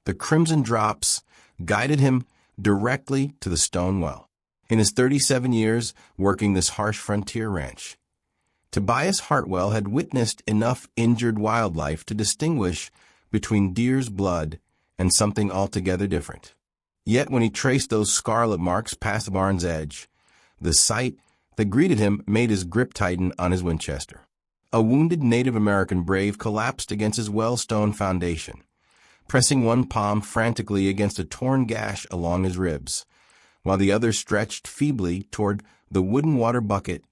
The crimson drops guided him directly to the stone well. In his 37 years working this harsh frontier ranch, Tobias Hartwell had witnessed enough injured wildlife to distinguish between deer's blood and something altogether different. Yet when he traced those scarlet marks past the barn's edge, the sight that greeted him made his grip tighten on his Winchester. A wounded Native American brave collapsed against his well-stone foundation, pressing one palm frantically against a torn gash along his ribs, while the other stretched feebly toward the wooden water bucket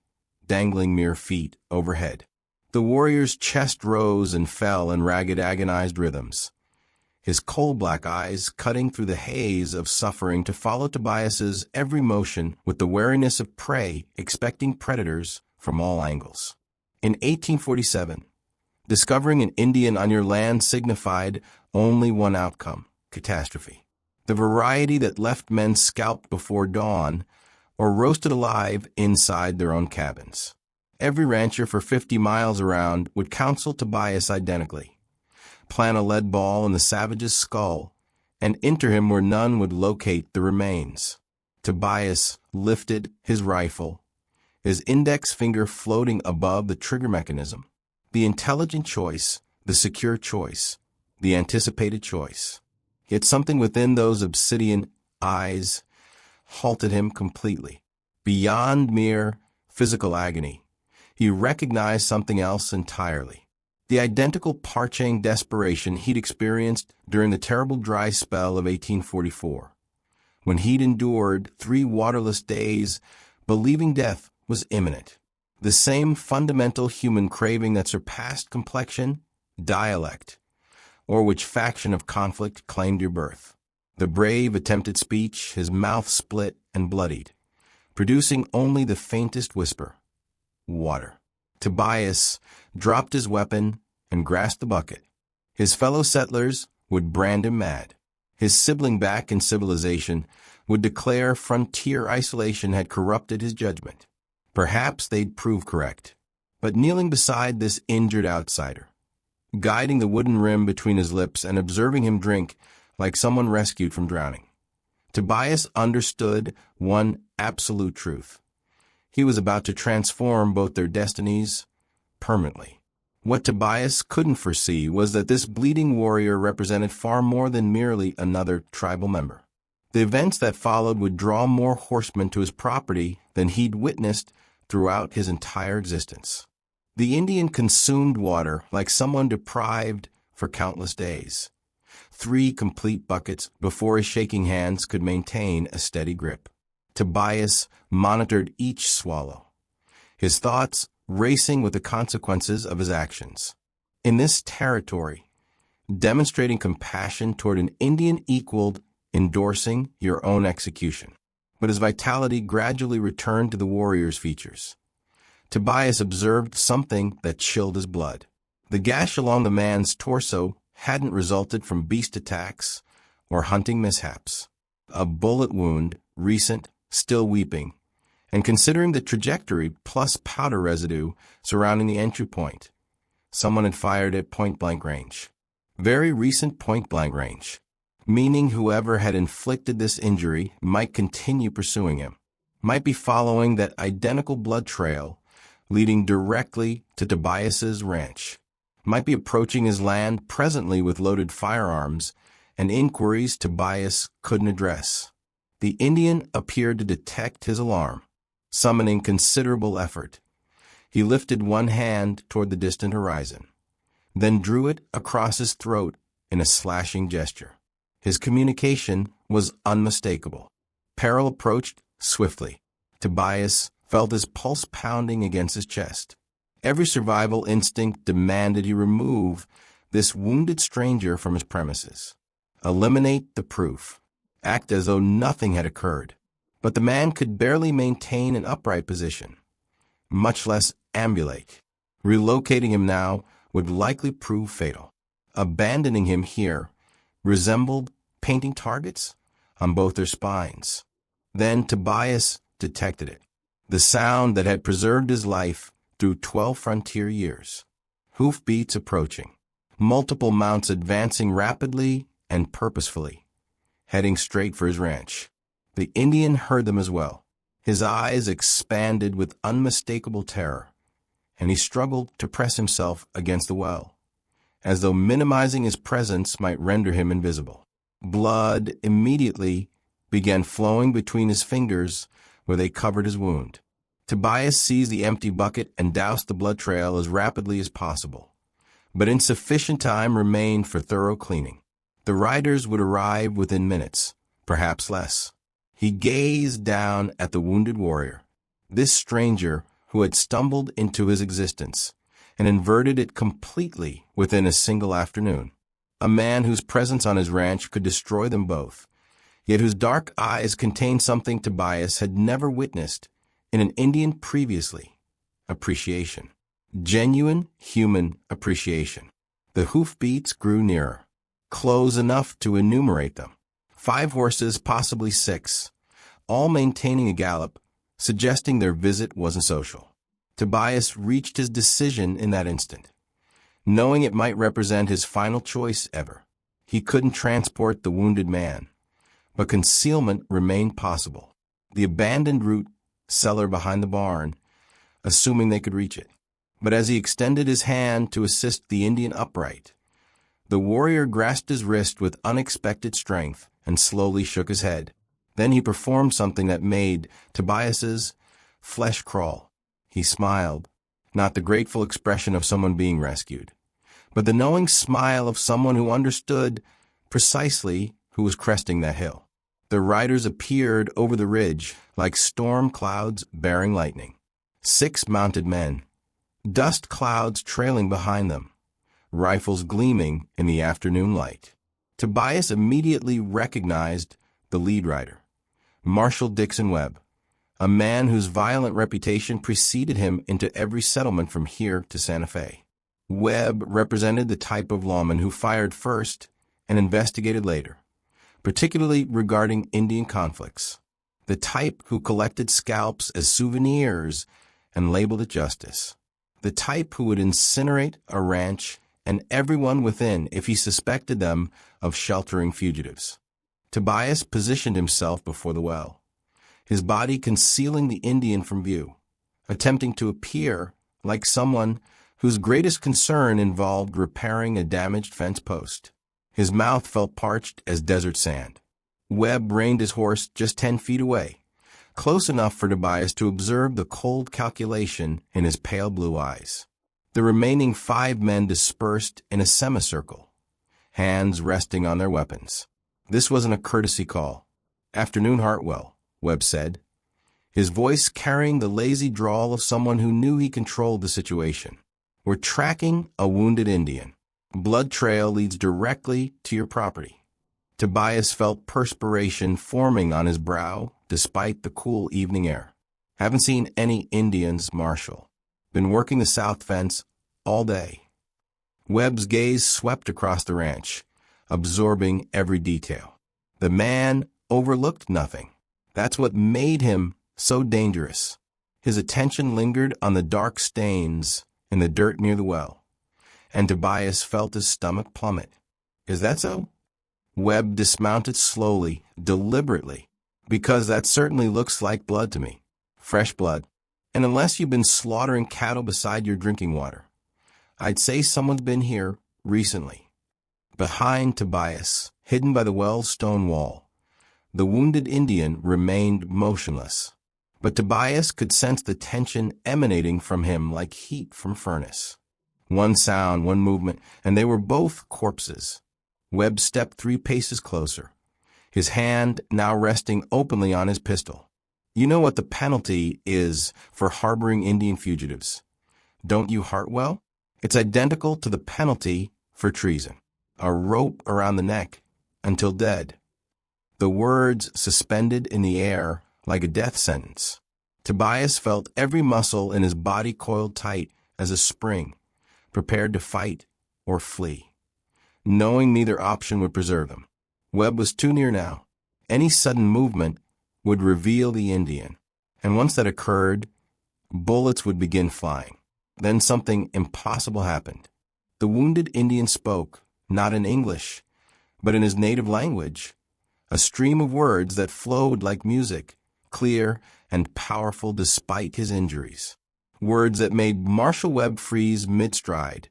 dangling mere feet overhead. The warrior's chest rose and fell in ragged, agonized rhythms, his coal-black eyes cutting through the haze of suffering to follow Tobias's every motion with the wariness of prey expecting predators from all angles. In 1847, discovering an Indian on your land signified only one outcome: catastrophe. The variety that left men scalped before dawn or roasted alive inside their own cabins. Every rancher for 50 miles around would counsel Tobias identically: plant a lead ball in the savage's skull and enter him where none would locate the remains. Tobias lifted his rifle, his index finger floating above the trigger mechanism. The intelligent choice, the secure choice, the anticipated choice. Yet something within those obsidian eyes halted him completely. Beyond mere physical agony, he recognized something else entirely. The identical parching desperation he'd experienced during the terrible dry spell of 1844, when he'd endured 3 waterless days, believing death was imminent. The same fundamental human craving that surpassed complexion, dialect, or which faction of conflict claimed your birth. The brave attempted speech, his mouth split and bloodied, producing only the faintest whisper: water. Tobias dropped his weapon and grasped the bucket. His fellow settlers would brand him mad. His sibling back in civilization would declare frontier isolation had corrupted his judgment. Perhaps they'd prove correct. But kneeling beside this injured outsider, guiding the wooden rim between his lips and observing him drink like someone rescued from drowning, Tobias understood one absolute truth. He was about to transform both their destinies permanently. What Tobias couldn't foresee was that this bleeding warrior represented far more than merely another tribal member. The events that followed would draw more horsemen to his property than he'd witnessed throughout his entire existence. The Indian consumed water like someone deprived for countless days. 3 complete buckets before his shaking hands could maintain a steady grip. Tobias monitored each swallow, his thoughts racing with the consequences of his actions. In this territory, demonstrating compassion toward an Indian equaled endorsing your own execution. But his vitality gradually returned to the warrior's features. Tobias observed something that chilled his blood. The gash along the man's torso hadn't resulted from beast attacks or hunting mishaps. A bullet wound, recent, still weeping, and considering the trajectory plus powder residue surrounding the entry point, someone had fired at point-blank range. Very recent point-blank range, meaning whoever had inflicted this injury might continue pursuing him, might be following that identical blood trail leading directly to Tobias's ranch, might be approaching his land presently with loaded firearms and inquiries Tobias couldn't address. The Indian appeared to detect his alarm. Summoning considerable effort, he lifted one hand toward the distant horizon, then drew it across his throat in a slashing gesture. His communication was unmistakable. Peril approached swiftly. Tobias felt his pulse pounding against his chest. Every survival instinct demanded he remove this wounded stranger from his premises. Eliminate the proof. Act as though nothing had occurred. But the man could barely maintain an upright position, much less ambulate. Relocating him now would likely prove fatal. Abandoning him here resembled painting targets on both their spines. Then Tobias detected it, the sound that had preserved his life through 12 frontier years. Hoofbeats approaching, multiple mounts advancing rapidly and purposefully, heading straight for his ranch. The Indian heard them as well. His eyes expanded with unmistakable terror, and he struggled to press himself against the well, as though minimizing his presence might render him invisible. Blood immediately began flowing between his fingers where they covered his wound. Tobias seized the empty bucket and doused the blood trail as rapidly as possible, but insufficient time remained for thorough cleaning. The riders would arrive within minutes, perhaps less. He gazed down at the wounded warrior, this stranger who had stumbled into his existence and inverted it completely within a single afternoon. A man whose presence on his ranch could destroy them both, yet whose dark eyes contained something Tobias had never witnessed in an Indian previously: appreciation. Genuine human appreciation. The hoofbeats grew nearer, close enough to enumerate them. 5 horses, possibly 6, all maintaining a gallop, suggesting their visit wasn't social. Tobias reached his decision in that instant, knowing it might represent his final choice ever. He couldn't transport the wounded man, but concealment remained possible. The abandoned root cellar behind the barn, assuming they could reach it. But as he extended his hand to assist the Indian upright, the warrior grasped his wrist with unexpected strength and slowly shook his head. Then he performed something that made Tobias's flesh crawl. He smiled, not the grateful expression of someone being rescued, but the knowing smile of someone who understood precisely who was cresting that hill. The riders appeared over the ridge like storm clouds bearing lightning. 6 mounted men, dust clouds trailing behind them, rifles gleaming in the afternoon light. Tobias immediately recognized the lead rider, Marshal Dixon Webb, a man whose violent reputation preceded him into every settlement from here to Santa Fe. Webb represented the type of lawman who fired first and investigated later, particularly regarding Indian conflicts, the type who collected scalps as souvenirs and labeled it justice, the type who would incinerate a ranch and everyone within if he suspected them of sheltering fugitives. Tobias positioned himself before the well, his body concealing the Indian from view, attempting to appear like someone whose greatest concern involved repairing a damaged fence post. His mouth felt parched as desert sand. Webb reined his horse just 10 feet away, close enough for Tobias to observe the cold calculation in his pale blue eyes. The remaining 5 men dispersed in a semicircle, hands resting on their weapons. This wasn't a courtesy call. "Afternoon, Hartwell," Webb said, his voice carrying the lazy drawl of someone who knew he controlled the situation. "We're tracking a wounded Indian. Blood trail leads directly to your property." Tobias felt perspiration forming on his brow despite the cool evening air. "Haven't seen any Indians, Marshal. Been working the south fence all day." Webb's gaze swept across the ranch, absorbing every detail. The man overlooked nothing. That's what made him so dangerous. His attention lingered on the dark stains in the dirt near the well, and Tobias felt his stomach plummet. "Is that so?" Webb dismounted slowly, deliberately, "Because that certainly looks like blood to me. Fresh blood. And unless you've been slaughtering cattle beside your drinking water, I'd say someone's been here recently." Behind Tobias, hidden by the well's stone wall, the wounded Indian remained motionless, but Tobias could sense the tension emanating from him like heat from furnace. One sound, one movement, and they were both corpses. Webb stepped 3 paces closer, his hand now resting openly on his pistol. "You know what the penalty is for harboring Indian fugitives, don't you, Hartwell? It's identical to the penalty for treason. A rope around the neck until dead." The words suspended in the air like a death sentence. Tobias felt every muscle in his body coiled tight as a spring, prepared to fight or flee, knowing neither option would preserve him. Webb was too near now. Any sudden movement would reveal the Indian, and once that occurred, bullets would begin flying. Then something impossible happened. The wounded Indian spoke, not in English, but in his native language, a stream of words that flowed like music, clear and powerful despite his injuries. Words that made Marshal Webb freeze mid-stride,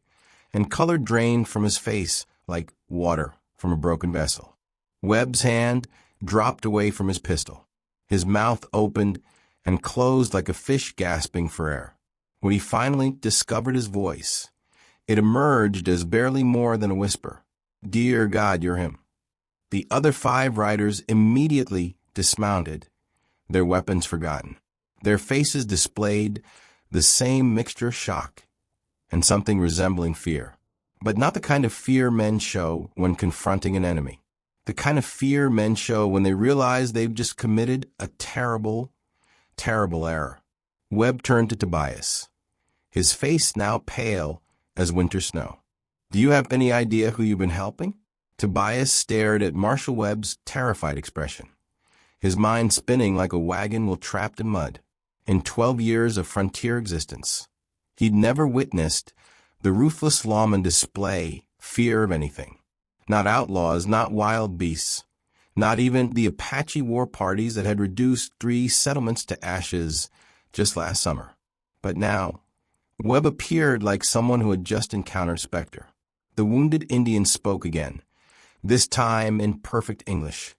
and color drained from his face like water from a broken vessel. Webb's hand dropped away from his pistol. His mouth opened and closed like a fish gasping for air. When he finally discovered his voice, it emerged as barely more than a whisper. "Dear God, you're him." The other 5 riders immediately dismounted, their weapons forgotten. Their faces displayed the same mixture of shock and something resembling fear. But not the kind of fear men show when confronting an enemy. The kind of fear men show when they realize they've just committed a terrible, terrible error. Webb turned to Tobias, his face now pale as winter snow. "Do you have any idea who you've been helping?" Tobias stared at Marshal Webb's terrified expression, his mind spinning like a wagon while trapped in mud. In 12 years of frontier existence, he'd never witnessed the ruthless lawmen display fear of anything. Not outlaws, not wild beasts, not even the Apache war parties that had reduced 3 settlements to ashes just last summer. But now, Webb appeared like someone who had just encountered Spectre. The wounded Indian spoke again, this time in perfect English,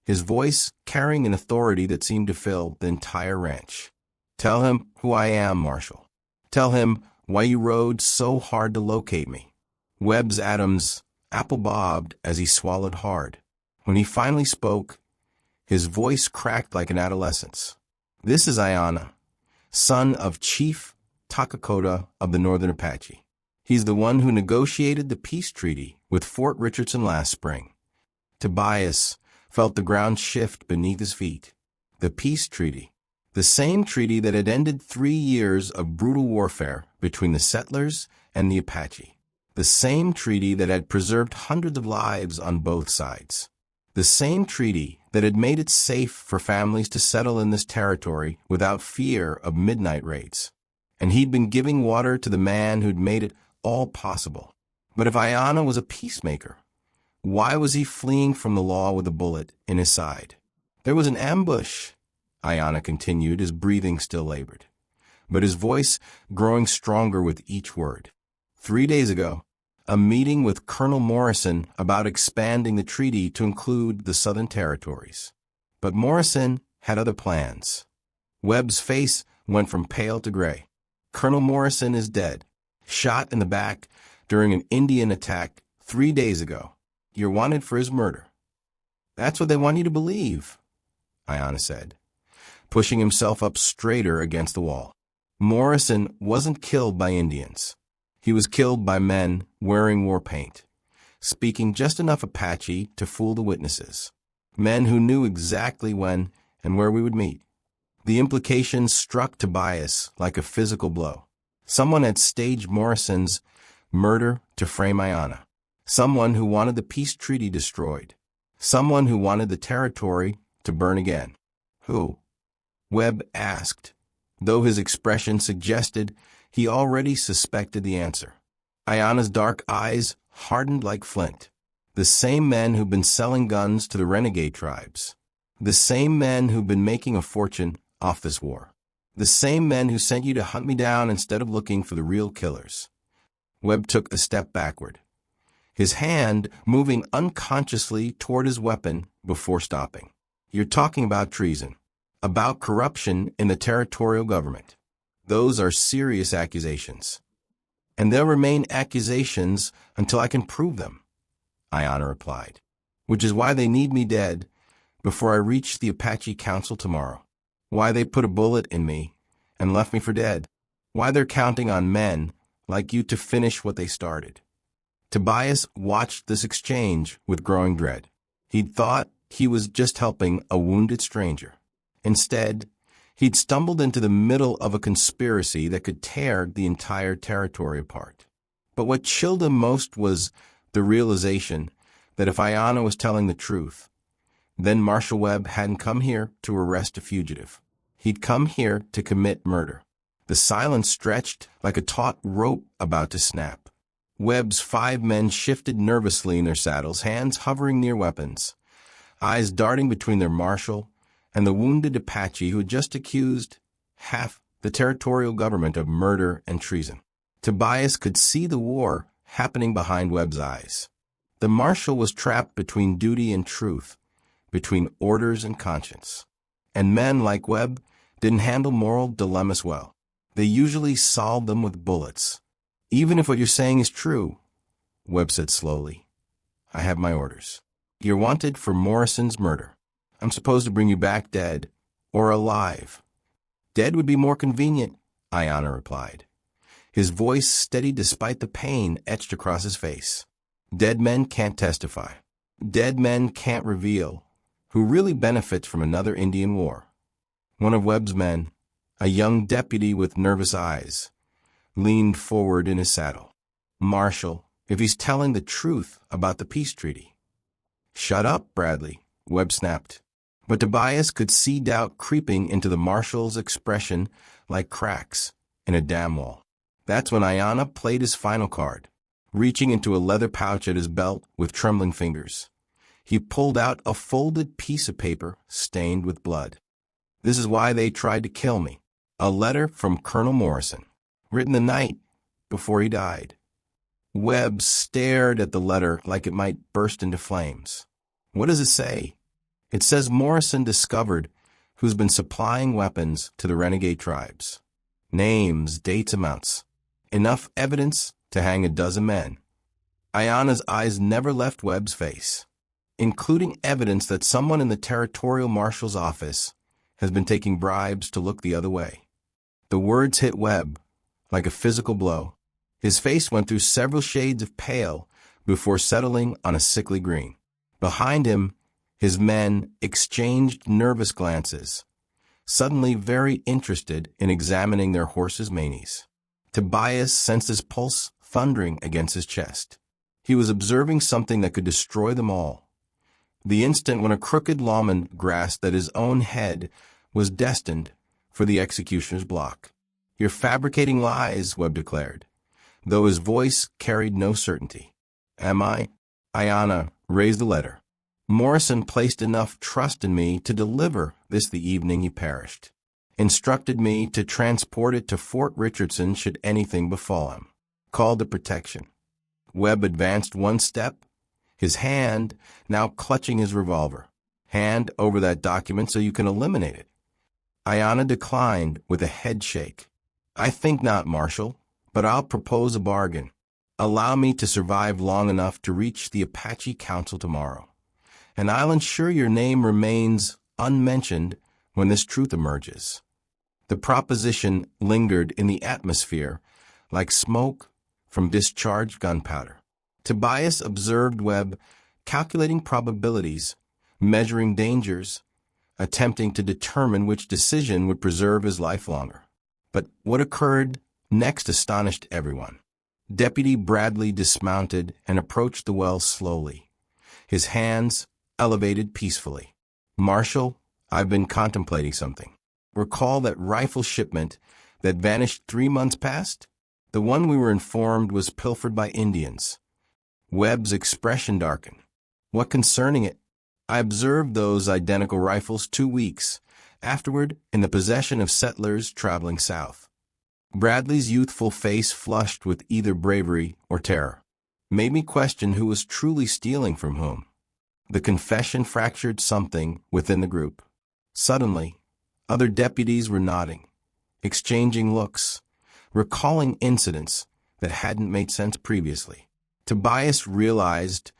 his voice carrying an authority that seemed to fill the entire ranch. "Tell him who I am, Marshal. Tell him why you rode so hard to locate me." Webb's atoms apple-bobbed as he swallowed hard. When he finally spoke, his voice cracked like an adolescent's. "This is Ayanna, son of Chief Takakota of the Northern Apache. He's the one who negotiated the peace treaty with Fort Richardson last spring." Tobias felt the ground shift beneath his feet. The peace treaty. The same treaty that had ended 3 years of brutal warfare between the settlers and the Apache. The same treaty that had preserved hundreds of lives on both sides. The same treaty that had made it safe for families to settle in this territory without fear of midnight raids. And he'd been giving water to the man who'd made it all possible. But if Ayanna was a peacemaker, why was he fleeing from the law with a bullet in his side? "There was an ambush," Ayanna continued, his breathing still labored, but his voice growing stronger with each word. "3 days ago, a meeting with Colonel Morrison about expanding the treaty to include the Southern Territories. But Morrison had other plans." Webb's face went from pale to gray. "Colonel Morrison is dead, shot in the back during an Indian attack 3 days ago. You're wanted for his murder." "That's what they want you to believe," Ayanna said, pushing himself up straighter against the wall. "Morrison wasn't killed by Indians. He was killed by men wearing war paint, speaking just enough Apache to fool the witnesses. Men who knew exactly when and where we would meet." The implications struck Tobias like a physical blow. Someone had staged Morrison's murder to frame Ayanna. Someone who wanted the peace treaty destroyed. Someone who wanted the territory to burn again. "Who?" Webb asked, though his expression suggested he already suspected the answer. Ayanna's dark eyes hardened like flint. "The same men who've been selling guns to the renegade tribes. The same men who've been making a fortune off this war. The same men who sent you to hunt me down instead of looking for the real killers." Webb took a step backward, his hand moving unconsciously toward his weapon before stopping. "You're talking about treason, about corruption in the territorial government. Those are serious accusations. And they'll remain accusations until I can prove them," Ayanna replied. "Which is why they need me dead before I reach the Apache Council tomorrow. Why they put a bullet in me and left me for dead. Why they're counting on men like you to finish what they started." Tobias watched this exchange with growing dread. He'd thought he was just helping a wounded stranger. Instead, he'd stumbled into the middle of a conspiracy that could tear the entire territory apart. But what chilled him most was the realization that if Ayanna was telling the truth, then Marshal Webb hadn't come here to arrest a fugitive. He'd come here to commit murder. The silence stretched like a taut rope about to snap. Webb's 5 men shifted nervously in their saddles, hands hovering near weapons, eyes darting between their marshal and the wounded Apache who had just accused half the territorial government of murder and treason. Tobias could see the war happening behind Webb's eyes. The marshal was trapped between duty and truth, between orders and conscience. And men like Webb didn't handle moral dilemmas well. They usually solved them with bullets. "Even if what you're saying is true," Webb said slowly, "I have my orders. You're wanted for Morrison's murder. I'm supposed to bring you back dead or alive." "Dead would be more convenient," Ayanna replied. His voice steady despite the pain etched across his face. "Dead men can't testify. Dead men can't reveal who really benefits from another Indian war." One of Webb's men, a young deputy with nervous eyes, leaned forward in his saddle. "Marshal, if he's telling the truth about the peace treaty." "Shut up, Bradley," Webb snapped. But Tobias could see doubt creeping into the marshal's expression like cracks in a dam wall. That's when Ayanna played his final card. Reaching into a leather pouch at his belt with trembling fingers, he pulled out a folded piece of paper stained with blood. "This is why they tried to kill me. A letter from Colonel Morrison, written the night before he died." Webb stared at the letter like it might burst into flames. "What does it say?" "It says Morrison discovered who's been supplying weapons to the renegade tribes. Names, dates, amounts. Enough evidence to hang a dozen men." Ayanna's eyes never left Webb's face. "Including evidence that someone in the territorial marshal's office has been taking bribes to look the other way." The words hit Webb like a physical blow. His face went through several shades of pale before settling on a sickly green. Behind him, his men exchanged nervous glances, suddenly very interested in examining their horses' manes. Tobias sensed his pulse thundering against his chest. He was observing something that could destroy them all. The instant when a crooked lawman grasped that his own head was destined for the executioner's block. "You're fabricating lies," Webb declared, though his voice carried no certainty. "Am I?" Ayanna raised the letter. "Morrison placed enough trust in me to deliver this the evening he perished. Instructed me to transport it to Fort Richardson should anything befall him. Called to protection." Webb advanced one step, his hand now clutching his revolver. "Hand over that document so you can eliminate it." Ayanna declined with a head shake. "I think not, Marshal, but I'll propose a bargain. Allow me to survive long enough to reach the Apache Council tomorrow, and I'll ensure your name remains unmentioned when this truth emerges." The proposition lingered in the atmosphere like smoke from discharged gunpowder. Tobias observed Webb calculating probabilities, measuring dangers, attempting to determine which decision would preserve his life longer. But what occurred next astonished everyone. Deputy Bradley dismounted and approached the well slowly, his hands elevated peacefully. "Marshal, I've been contemplating something. Recall that rifle shipment that vanished 3 months past? The one we were informed was pilfered by Indians." Webb's expression darkened. "What concerning it?" "I observed those identical rifles 2 weeks afterward in the possession of settlers traveling south." Bradley's youthful face flushed with either bravery or terror. "Made me question who was truly stealing from whom." The confession fractured something within the group. Suddenly, other deputies were nodding, exchanging looks, recalling incidents that hadn't made sense previously. Tobias realized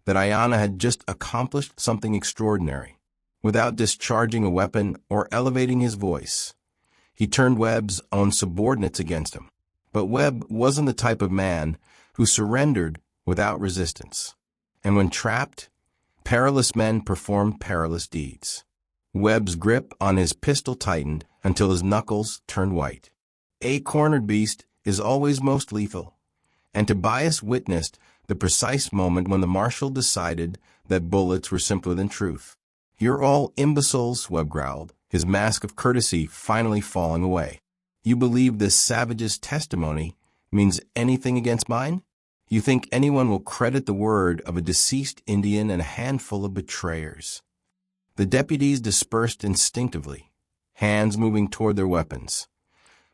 that Ayanna had just accomplished something extraordinary. Without discharging a weapon or elevating his voice, he turned Webb's own subordinates against him. But Webb wasn't the type of man who surrendered without resistance. And when trapped, perilous men performed perilous deeds. Webb's grip on his pistol tightened until his knuckles turned white. A cornered beast is always most lethal, and Tobias witnessed the precise moment when the marshal decided that bullets were simpler than truth. "You're all imbeciles," Webb growled, his mask of courtesy finally falling away. "You believe this savage's testimony means anything against mine? You think anyone will credit the word of a deceased Indian and a handful of betrayers. The deputies dispersed instinctively, hands moving toward their weapons.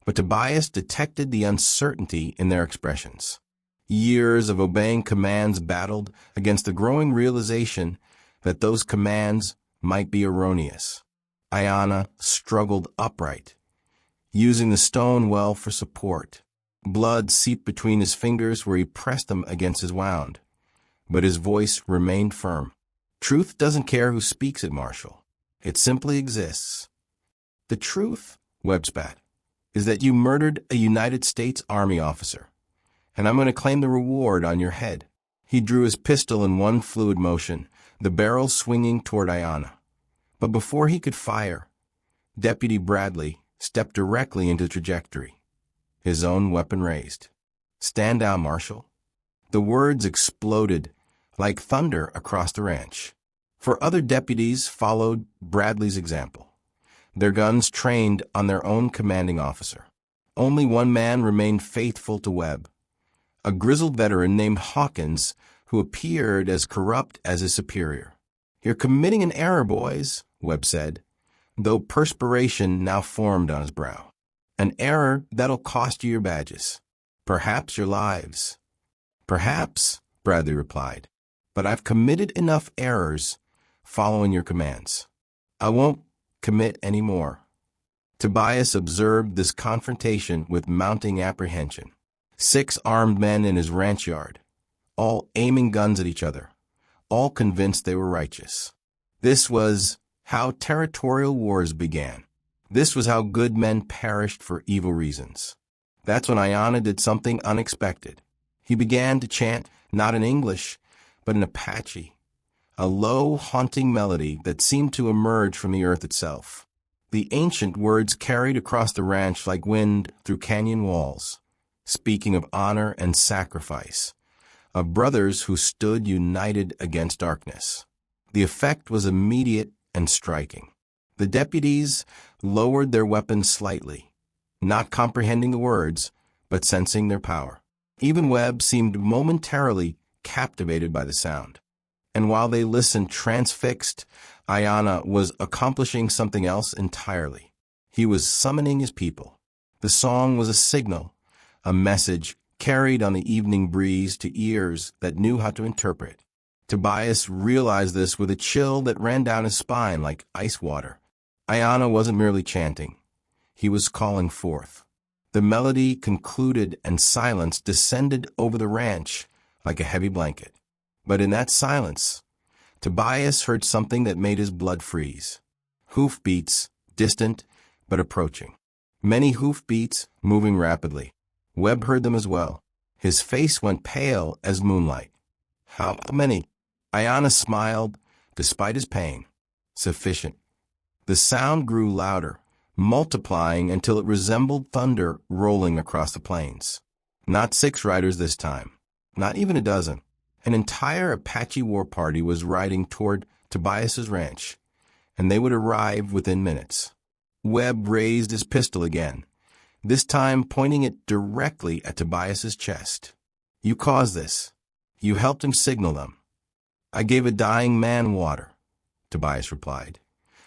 But Tobias detected the uncertainty in their expressions. Years of obeying commands battled against the growing realization that those commands might be erroneous. Ayana struggled upright, using the stone well for support. Blood seeped between his fingers where he pressed them against his wound, but his voice remained firm. Truth doesn't care who speaks it, Marshal. It simply exists. The truth, Webb spat, is that you murdered a United States Army officer, and I'm going to claim the reward on your head. He drew his pistol in one fluid motion, the barrel swinging toward Ayana. But before he could fire, Deputy Bradley stepped directly into trajectory, his own weapon raised. Stand down, Marshal. The words exploded like thunder across the ranch. For other deputies followed Bradley's example, their guns trained on their own commanding officer. Only one man remained faithful to Webb, a grizzled veteran named Hawkins who appeared as corrupt as his superior. You're committing an error, boys, Webb said, though perspiration now formed on his brow. An error that'll cost you your badges, perhaps your lives. Perhaps, Bradley replied, but I've committed enough errors following your commands. I won't commit any more. Tobias observed this confrontation with mounting apprehension. 6 armed men in his ranch yard, all aiming guns at each other, all convinced they were righteous. This was how territorial wars began. This was how good men perished for evil reasons. That's when Ayana did something unexpected. He began to chant not in English, but in Apache, a low, haunting melody that seemed to emerge from the earth itself. The ancient words carried across the ranch like wind through canyon walls, speaking of honor and sacrifice, of brothers who stood united against darkness. The effect was immediate and striking. The deputies lowered their weapons slightly, not comprehending the words, but sensing their power. Even Webb seemed momentarily captivated by the sound. And while they listened transfixed, Ayana was accomplishing something else entirely. He was summoning his people. The song was a signal, a message carried on the evening breeze to ears that knew how to interpret. Tobias realized this with a chill that ran down his spine like ice water. Ayana wasn't merely chanting. He was calling forth. The melody concluded and silence descended over the ranch like a heavy blanket. But in that silence, Tobias heard something that made his blood freeze. Hoofbeats, distant but approaching. Many hoofbeats moving rapidly. Webb heard them as well. His face went pale as moonlight. How many? Ayana smiled, despite his pain. Sufficient. The sound grew louder, multiplying until it resembled thunder rolling across the plains. Not 6 riders this time, not even a dozen. An entire Apache war party was riding toward Tobias's ranch, and they would arrive within minutes. Webb raised his pistol again, this time pointing it directly at Tobias's chest. You caused this. You helped him signal them. I gave a dying man water, Tobias replied,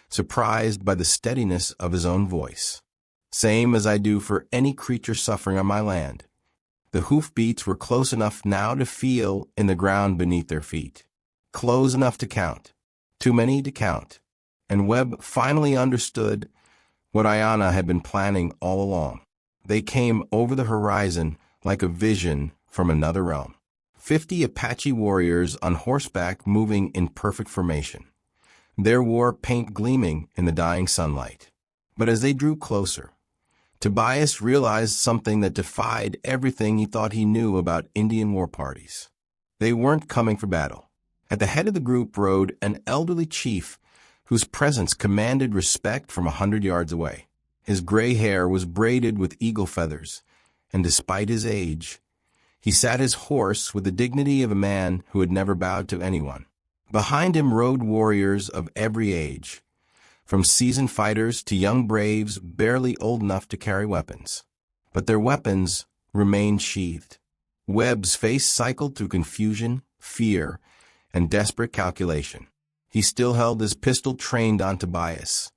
surprised by the steadiness of his own voice. Same as I do for any creature suffering on my land. The hoofbeats were close enough now to feel in the ground beneath their feet. Close enough to count. Too many to count. And Webb finally understood what Ayana had been planning all along. They came over the horizon like a vision from another realm. 50 Apache warriors on horseback moving in perfect formation, their war paint gleaming in the dying sunlight. But as they drew closer, Tobias realized something that defied everything he thought he knew about Indian war parties. They weren't coming for battle. At the head of the group rode an elderly chief whose presence commanded respect from 100 yards away. His gray hair was braided with eagle feathers, and despite his age, he sat his horse with the dignity of a man who had never bowed to anyone. Behind him rode warriors of every age, from seasoned fighters to young braves barely old enough to carry weapons. But their weapons remained sheathed. Webb's face cycled through confusion, fear, and desperate calculation. He still held his pistol trained on Tobias,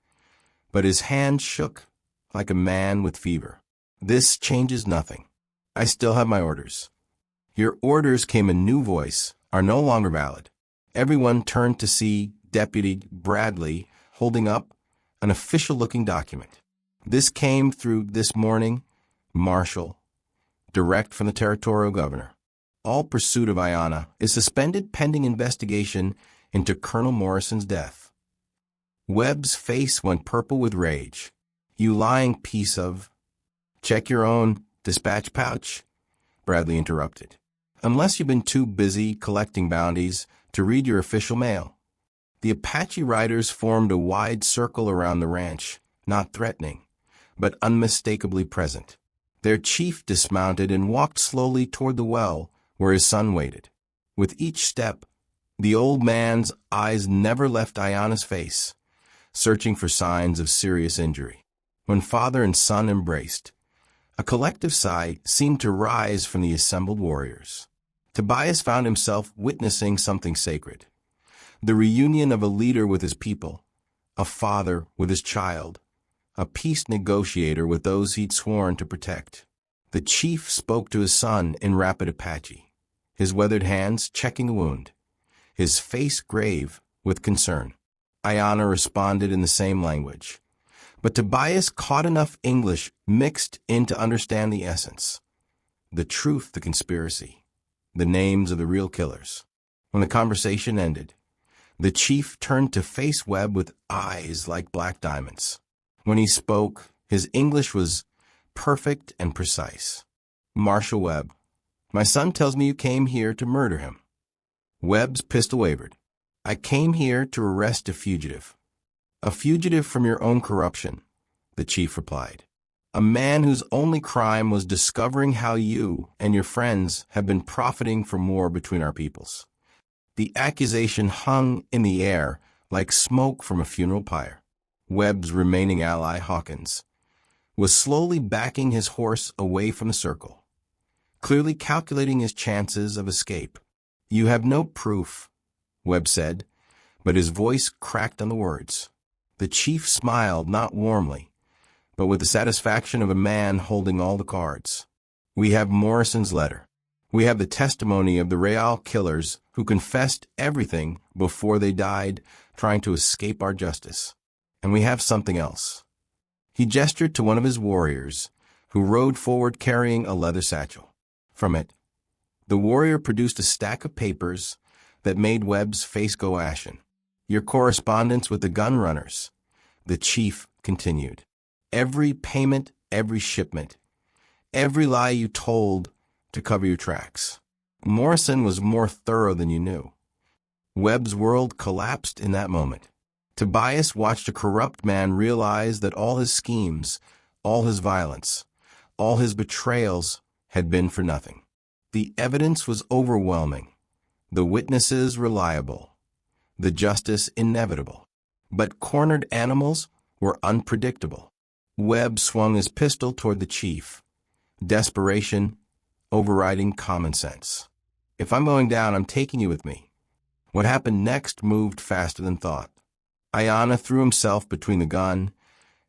but his hand shook like a man with fever. "This changes nothing. I still have my orders." "Your orders," came a new voice, "are no longer valid." Everyone turned to see Deputy Bradley holding up an official-looking document. "This came through this morning, Marshal, direct from the territorial governor. All pursuit of Ayanna is suspended pending investigation into Colonel Morrison's death." Webb's face went purple with rage. "You lying piece of—" "Check your own dispatch pouch," Bradley interrupted. "Unless you've been too busy collecting bounties to read your official mail." The Apache riders formed a wide circle around the ranch, not threatening, but unmistakably present. Their chief dismounted and walked slowly toward the well where his son waited. With each step, the old man's eyes never left Ayanna's face, searching for signs of serious injury. When father and son embraced, a collective sigh seemed to rise from the assembled warriors. Tobias found himself witnessing something sacred. The reunion of a leader with his people, a father with his child, a peace negotiator with those he'd sworn to protect. The chief spoke to his son in rapid Apache, his weathered hands checking a wound, his face grave with concern. Ayanna responded in the same language, but Tobias caught enough English mixed in to understand the essence. The truth, the conspiracy, the names of the real killers. When the conversation ended, the chief turned to face Webb with eyes like black diamonds. When he spoke, his English was perfect and precise. "Marshal Webb, my son tells me you came here to murder him." Webb's pistol wavered. "I came here to arrest a fugitive." "A fugitive from your own corruption," the chief replied. "A man whose only crime was discovering how you and your friends have been profiting from war between our peoples." The accusation hung in the air like smoke from a funeral pyre. Webb's remaining ally, Hawkins, was slowly backing his horse away from the circle, clearly calculating his chances of escape. "You have no proof," Webb said, but his voice cracked on the words. The chief smiled, not warmly, but with the satisfaction of a man holding all the cards. "We have Morrison's letter. We have the testimony of the Real killers who confessed everything before they died trying to escape our justice. And we have something else." He gestured to one of his warriors, who rode forward carrying a leather satchel. From it, the warrior produced a stack of papers that made Webb's face go ashen. "Your correspondence with the gun runners," the chief continued. "Every payment, every shipment, every lie you told to cover your tracks. Morrison was more thorough than you knew." Webb's world collapsed in that moment. Tobias watched a corrupt man realize that all his schemes, all his violence, all his betrayals had been for nothing. The evidence was overwhelming, the witnesses reliable, the justice inevitable. But cornered animals were unpredictable. Webb swung his pistol toward the chief, desperation overriding common sense. "If I'm going down, I'm taking you with me." What happened next moved faster than thought. Ayanna threw himself between the gun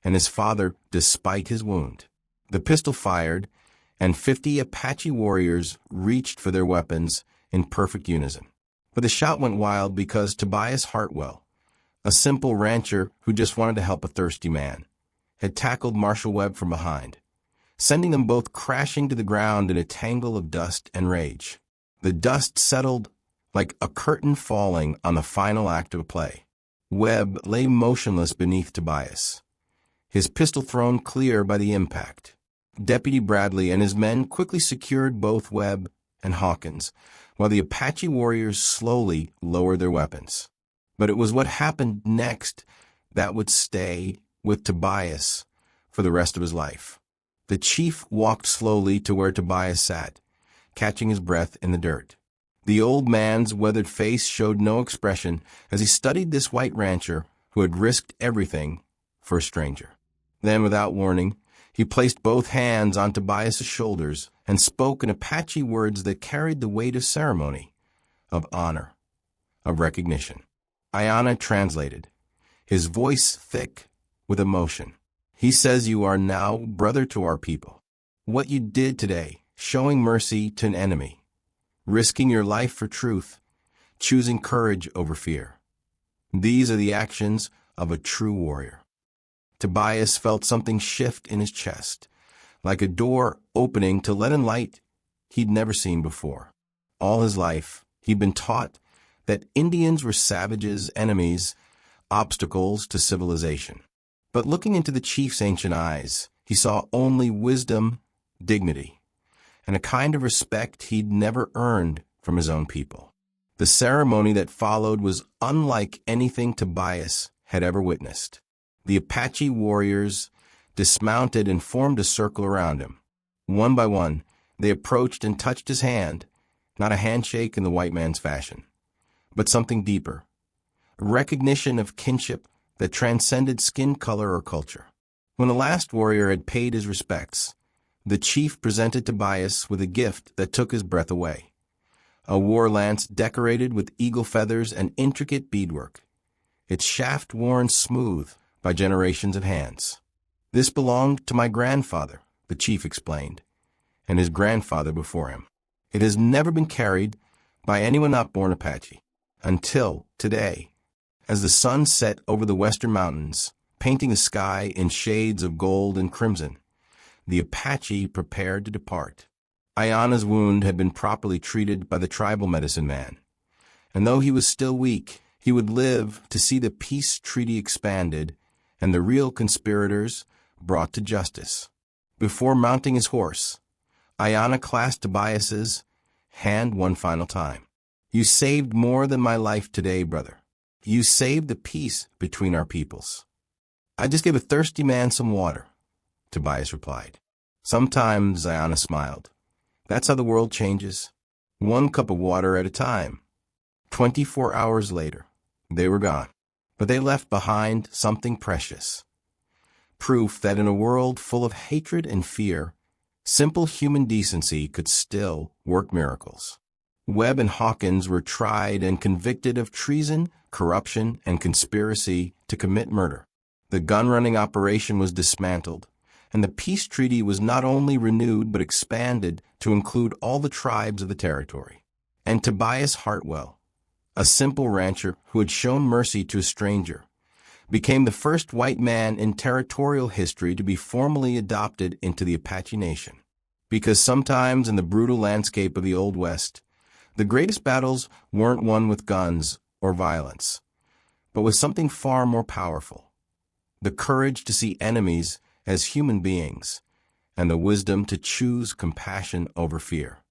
and his father despite his wound. The pistol fired, and 50 Apache warriors reached for their weapons in perfect unison. But the shot went wild because Tobias Hartwell, a simple rancher who just wanted to help a thirsty man, had tackled Marshal Webb from behind, sending them both crashing to the ground in a tangle of dust and rage. The dust settled like a curtain falling on the final act of a play. Webb lay motionless beneath Tobias, his pistol thrown clear by the impact. Deputy Bradley and his men quickly secured both Webb and Hawkins, while the Apache warriors slowly lowered their weapons. But it was what happened next that would stay with Tobias for the rest of his life. The chief walked slowly to where Tobias sat, catching his breath in the dirt. The old man's weathered face showed no expression as he studied this white rancher who had risked everything for a stranger. Then, without warning, He placed both hands on Tobias's shoulders and spoke in Apache words that carried the weight of ceremony, of honor, of recognition. Ayanna translated, his voice thick with emotion. He says you are now brother to our people. What you did today, showing mercy to an enemy, risking your life for truth, choosing courage over fear. These are the actions of a true warrior. Tobias felt something shift in his chest, like a door opening to let in light he'd never seen before. All his life, he'd been taught that Indians were savages, enemies, obstacles to civilization. But looking into the chief's ancient eyes, he saw only wisdom, dignity, and a kind of respect he'd never earned from his own people. The ceremony that followed was unlike anything Tobias had ever witnessed. The Apache warriors dismounted and formed a circle around him. One by one, they approached and touched his hand, not a handshake in the white man's fashion, but something deeper, a recognition of kinship that transcended skin color or culture. When the last warrior had paid his respects, the chief presented Tobias with a gift that took his breath away, a war lance decorated with eagle feathers and intricate beadwork, its shaft worn smooth by generations of hands. This belonged to my grandfather, the chief explained, and his grandfather before him. It has never been carried by anyone not born Apache, until today. As the sun set over the western mountains, painting the sky in shades of gold and crimson, the Apache prepared to depart. Ayanna's wound had been properly treated by the tribal medicine man, and though he was still weak, he would live to see the peace treaty expanded and the real conspirators brought to justice. Before mounting his horse, Ayanna clasped Tobias's hand one final time. You saved more than my life today, brother. You saved the peace between our peoples. I just gave a thirsty man some water, Tobias replied. Sometimes, Ayanna smiled. That's how the world changes. One cup of water at a time. 24 hours later, they were gone. But they left behind something precious. Proof that in a world full of hatred and fear, simple human decency could still work miracles. Webb and Hawkins were tried and convicted of treason, corruption, and conspiracy to commit murder. The gun-running operation was dismantled, and the peace treaty was not only renewed but expanded to include all the tribes of the territory. And Tobias Hartwell, a simple rancher who had shown mercy to a stranger, became the first white man in territorial history to be formally adopted into the Apache Nation. Because sometimes in the brutal landscape of the Old West, the greatest battles weren't won with guns or violence, but with something far more powerful: the courage to see enemies as human beings and the wisdom to choose compassion over fear.